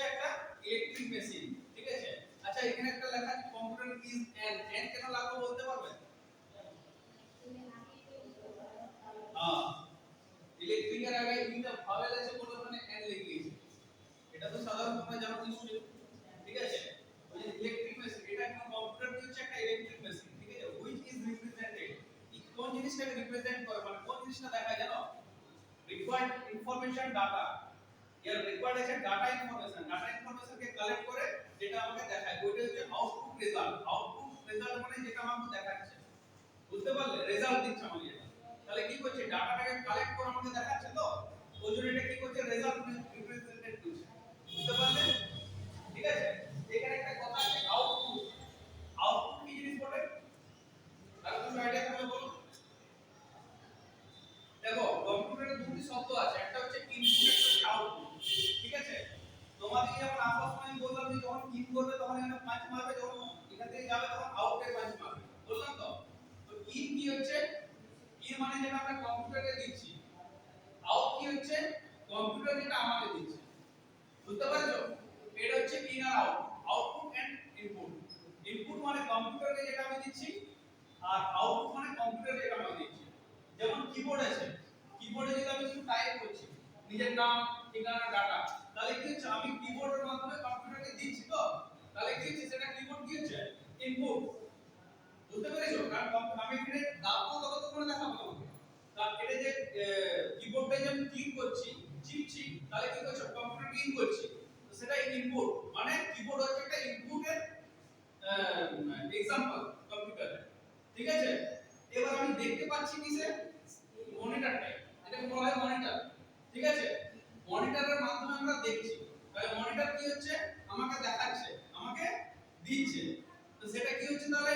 একটা electric machine, ঠিক আছে। আচ্ছা এখানে একটা লেখা আছে কম্পিউটার ইজ এন কেন লাগলো বলতে পারবেন? হ্যাঁ, ইলেকট্রিকের আগে ইটা ভাওয়েল আছে বলে ওখানে এন লিখিয়েছে। এটা তো সাধারণ তোমরা জানো নিশ্চয়ই, ঠিক আছে। ওই যে ইলেকট্রিক মেশিন, এটা কোন কম্পিউটার কি হচ্ছে একটা ইলেকট্রিক মেশিন, ঠিক আছে। হুইচ ইজ রিপ্রেজেন্টেড, কোন জিনিসটাকে রিপ্রেজেন্ট করে, মানে কোন জিনিসটা দেখায় জানো? Required information data. এর রিকোয়ার্ড আছে ডাটা ইনফরমেশন, ডাটা ইনফরমেশন কে কালেক্ট করে যেটা আমাকে দেখায় ওইটা হচ্ছে আউটপুট রেজাল্ট। আউটপুট রেজাল্ট মানে যেটা আমাকে দেখাচ্ছে, বুঝতে পারলে? রেজাল্ট দিচ্ছে আমাকে এটা। তাহলে কি করছে, ডাটাটাকে কালেক্ট করে আমাকে দেখাচ্ছে, তো ওই জন্য এটা কি করছে, রেজাল্ট রিপ্রেজেন্টেড করছে, বুঝতে পারলে? ঠিক আছে। এখানে একটা কথা আছে আউটপুট। আউটপুট কি জিনিস বলে, তার কোনো আইডিয়া থাকলে বলো। দেখো কম্পিউটারে দুটি শব্দ আছে, একটা হচ্ছে ইনপুট, একটা হচ্ছে আউটপুট, ঠিক আছে। তোমাদের যেমন আসার সময় বললাম যে যখন ইন করবে তখন এখানে পাঁচ মারবে, যখন এখান থেকে যাবে তখন আউটে পাঁচ মারবে, বললাম তো। তো ইন কি হচ্ছে, ইন মানে যেটা আমরা কম্পিউটারে দিচ্ছি, আউট কি হচ্ছে কম্পিউটার যেটা আমাকে দিচ্ছে, বুঝতে পারছো? এটা হচ্ছে ইন আর out, output and input. Input মানে কম্পিউটারে যেটা আমি দিচ্ছি, আর আউটপুট মানে কম্পিউটারে যেটা আমি দিচ্ছি। যেমন কিবোর্ড আছে, কিবোর্ডে যেটা আমি কিছু টাইপ করছি, নিজের নাম, ঠিকানা, ডাটা, তাহলে কি হচ্ছে আমি কিবোর্ডের মাধ্যমে কম্পিউটারকে দিচ্ছি, তো তাহলে কি হচ্ছে সেটা কিবোর্ড কি হচ্ছে ইনপুট, বুঝতে পেরেছো? কারণ আমি এখানে দাবো তখন তোমরা দেখাবো তোমাকে। কারণ এটা যে কিবোর্ডে যে আমি ক্লিক করছি, চিপছি, তাহলে কি করছে কম্পিউটারকে ইন করছি, তো সেটা ইনপুট। মানে কিবোর্ড হচ্ছে একটা ইনপুটের এক্সাম্পল কম্পিউটারে, ঠিক আছে। এবার আমি দেখতে পাচ্ছি কিসে, মনিটরটাই, এটাকে বলা হয় মনিটর, ঠিক আছে। মনিটরের মাধ্যমে আমরা দেখছি, তাহলে মনিটর কি হচ্ছে আমাকে দেখাচ্ছে, আমাকে দিচ্ছে, তো সেটা কি হচ্ছে তাহলে